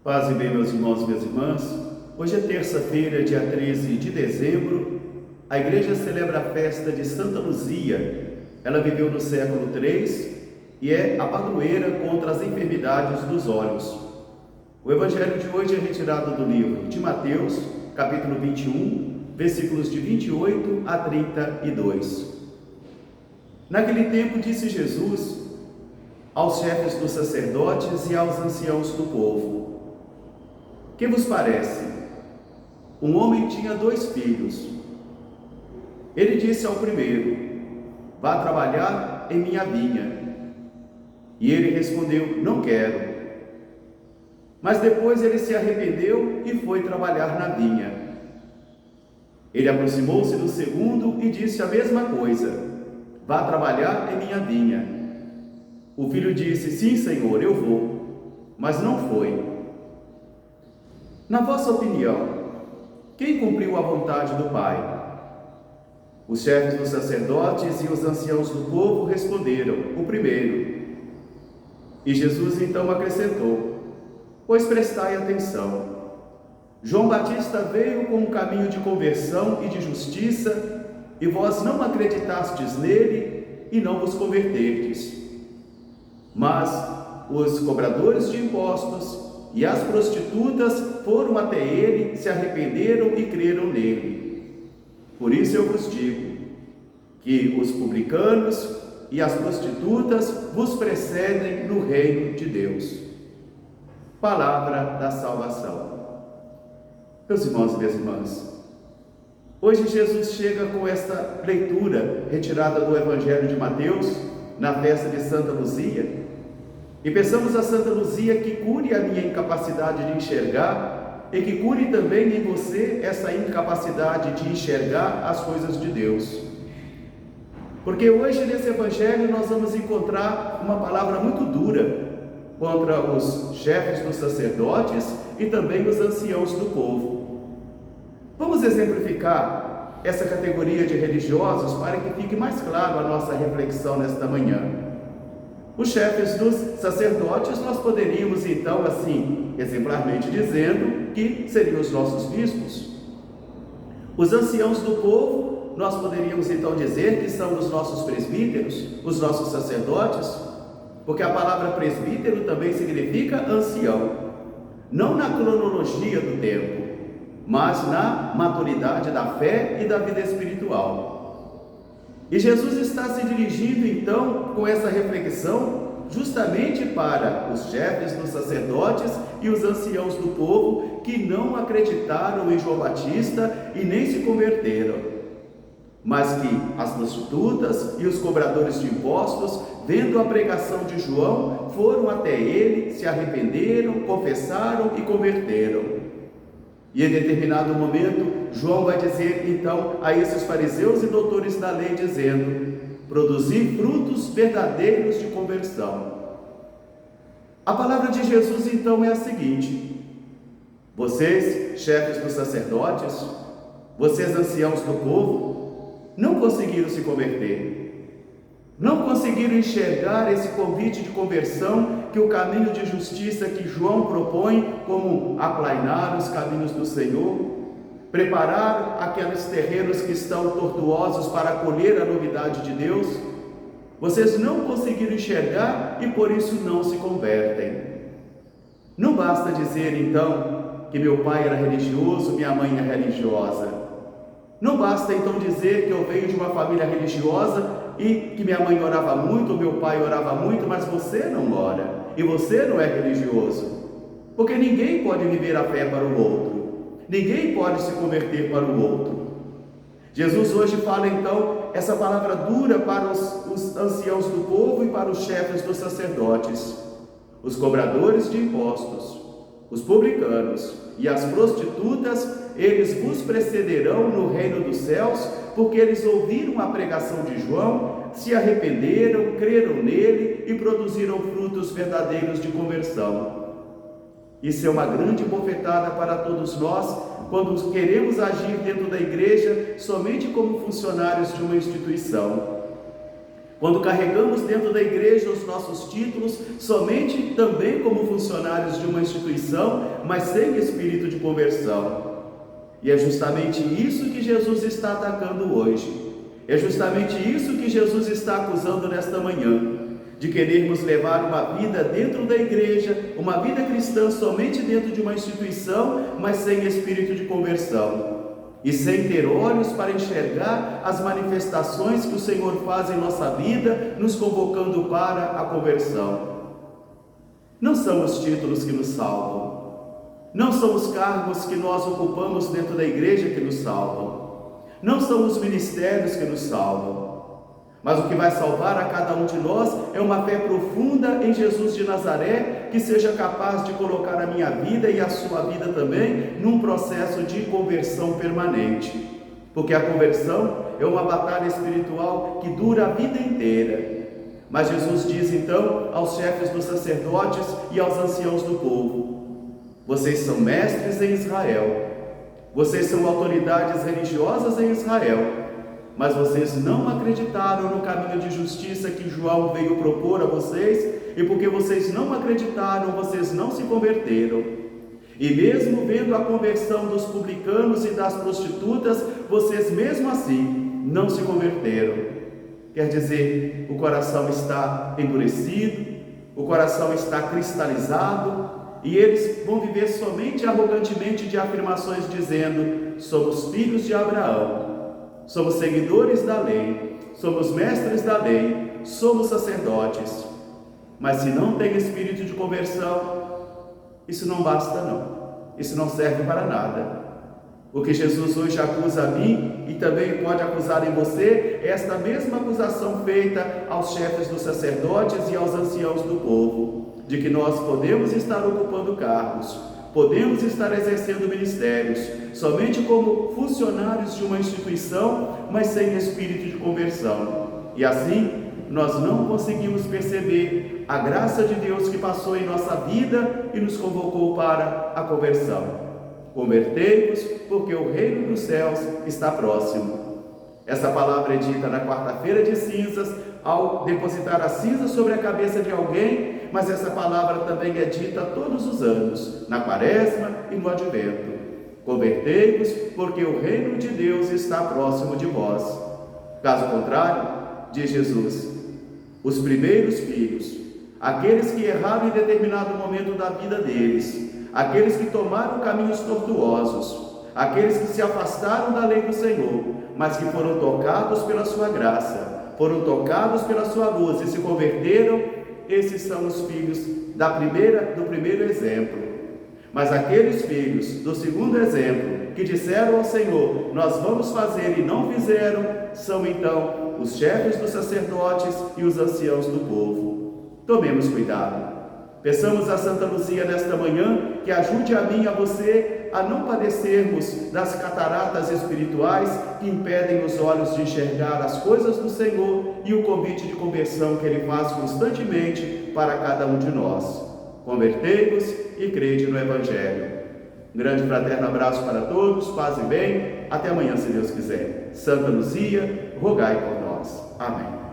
Paz e bem, meus irmãos e minhas irmãs. Hoje é terça-feira, dia 13 de dezembro. A igreja celebra a festa de Santa Luzia. Ela viveu no século III e é a padroeira contra as enfermidades dos olhos. O evangelho de hoje é retirado do livro de Mateus, capítulo 21, versículos de 28 a 32. Naquele tempo disse Jesus aos chefes dos sacerdotes e aos anciãos do povo: que vos parece? Um homem tinha 2 filhos. Ele disse ao primeiro: vá trabalhar em minha vinha. E ele respondeu: não quero. Mas depois ele se arrependeu e foi trabalhar na vinha. Ele aproximou-se do segundo e disse a mesma coisa: vá trabalhar em minha vinha. O filho disse: sim, Senhor, eu vou. Mas não foi. Na vossa opinião, quem cumpriu a vontade do Pai? Os chefes dos sacerdotes e os anciãos do povo responderam: o primeiro. E Jesus então acrescentou: pois prestai atenção. João Batista veio com um caminho de conversão e de justiça, e vós não acreditastes nele e não vos converterdes. Mas os cobradores de impostos e as prostitutas foram até ele, se arrependeram e creram nele. Por isso eu vos digo que os publicanos e as prostitutas vos precedem no reino de Deus. Palavra da salvação. Meus irmãos e minhas irmãs, hoje Jesus chega com esta leitura retirada do Evangelho de Mateus, na festa de Santa Luzia, e peçamos a Santa Luzia que cure a minha incapacidade de enxergar e que cure também em você essa incapacidade de enxergar as coisas de Deus. Porque hoje nesse Evangelho nós vamos encontrar uma palavra muito dura contra os chefes dos sacerdotes e também os anciãos do povo. Vamos exemplificar essa categoria de religiosos para que fique mais claro a nossa reflexão nesta manhã. Os chefes dos sacerdotes, nós poderíamos então, assim, exemplarmente dizendo, que seriam os nossos bispos. Os anciãos do povo, nós poderíamos então dizer que são os nossos presbíteros, os nossos sacerdotes, porque a palavra presbítero também significa ancião, não na cronologia do tempo, mas na maturidade da fé e da vida espiritual. E Jesus está se dirigindo então com essa reflexão justamente para os chefes dos sacerdotes e os anciãos do povo que não acreditaram em João Batista e nem se converteram, mas que as prostitutas e os cobradores de impostos, vendo a pregação de João, foram até ele, se arrependeram, confessaram e converteram. E em determinado momento, João vai dizer então a esses fariseus e doutores da lei, dizendo: produzir frutos verdadeiros de conversão. A palavra de Jesus então é a seguinte: vocês, chefes dos sacerdotes, vocês, anciãos do povo, não conseguiram se converter. Não conseguiram enxergar esse convite de conversão, que o caminho de justiça que João propõe, como aplainar os caminhos do Senhor, preparar aqueles terrenos que estão tortuosos para acolher a novidade de Deus. Vocês não conseguiram enxergar e por isso não se convertem. Não basta dizer então que meu pai era religioso, minha mãe é religiosa. Não basta então dizer que eu venho de uma família religiosa e que minha mãe orava muito, meu pai orava muito, mas você não ora e você não é religioso. Porque ninguém pode viver a fé para o outro, ninguém pode se converter para o outro. Jesus hoje fala então essa palavra dura para os anciãos do povo e para os chefes dos sacerdotes, os cobradores de impostos, os publicanos e as prostitutas. Eles vos precederão no reino dos céus, porque eles ouviram a pregação de João, se arrependeram, creram nele e produziram frutos verdadeiros de conversão. Isso é uma grande bofetada para todos nós, quando queremos agir dentro da igreja somente como funcionários de uma instituição. Quando carregamos dentro da igreja os nossos títulos, somente também como funcionários de uma instituição, mas sem espírito de conversão. E é justamente isso que Jesus está atacando hoje. É justamente isso que Jesus está acusando nesta manhã. De querermos levar uma vida dentro da igreja, uma vida cristã somente dentro de uma instituição, mas sem espírito de conversão. E sem ter olhos para enxergar as manifestações que o Senhor faz em nossa vida, nos convocando para a conversão. Não são os títulos que nos salvam. Não são os cargos que nós ocupamos dentro da igreja que nos salvam. Não são os ministérios que nos salvam. Mas o que vai salvar a cada um de nós é uma fé profunda em Jesus de Nazaré, que seja capaz de colocar a minha vida e a sua vida também num processo de conversão permanente. Porque a conversão é uma batalha espiritual que dura a vida inteira. Mas Jesus diz então aos chefes dos sacerdotes e aos anciãos do povo: vocês são mestres em Israel, vocês são autoridades religiosas em Israel, mas vocês não acreditaram no caminho de justiça que João veio propor a vocês, e porque vocês não acreditaram, vocês não se converteram. E mesmo vendo a conversão dos publicanos e das prostitutas, vocês mesmo assim não se converteram. Quer dizer, o coração está endurecido, o coração está cristalizado, e eles vão viver somente arrogantemente de afirmações dizendo: somos filhos de Abraão, somos seguidores da lei, somos mestres da lei, somos sacerdotes. Mas se não tem espírito de conversão, isso não basta não, isso não serve para nada. O que Jesus hoje acusa a mim e também pode acusar em você é esta mesma acusação feita aos chefes dos sacerdotes e aos anciãos do povo, de que nós podemos estar ocupando cargos, podemos estar exercendo ministérios somente como funcionários de uma instituição, mas sem espírito de conversão. E assim, nós não conseguimos perceber a graça de Deus que passou em nossa vida e nos convocou para a conversão. Convertei-vos, porque o reino dos céus está próximo. Essa palavra é dita na quarta-feira de cinzas, ao depositar a cinza sobre a cabeça de alguém, mas essa palavra também é dita todos os anos, na quaresma e no advento. Convertei-vos, porque o reino de Deus está próximo de vós. Caso contrário, diz Jesus, os primeiros filhos, aqueles que erraram em determinado momento da vida deles, aqueles que tomaram caminhos tortuosos, aqueles que se afastaram da lei do Senhor, mas que foram tocados pela sua graça, foram tocados pela sua luz e se converteram, esses são os filhos do primeiro exemplo. Mas aqueles filhos do segundo exemplo, que disseram ao Senhor, nós vamos fazer e não fizeram, são então os chefes dos sacerdotes e os anciãos do povo. Tomemos cuidado. Peçamos a Santa Luzia nesta manhã que ajude a mim e a você a não padecermos das cataratas espirituais que impedem os olhos de enxergar as coisas do Senhor e o convite de conversão que Ele faz constantemente para cada um de nós. Convertei-vos e crede no Evangelho. Um grande fraterno abraço para todos, paz e bem. Até amanhã, se Deus quiser. Santa Luzia, rogai por nós. Amém.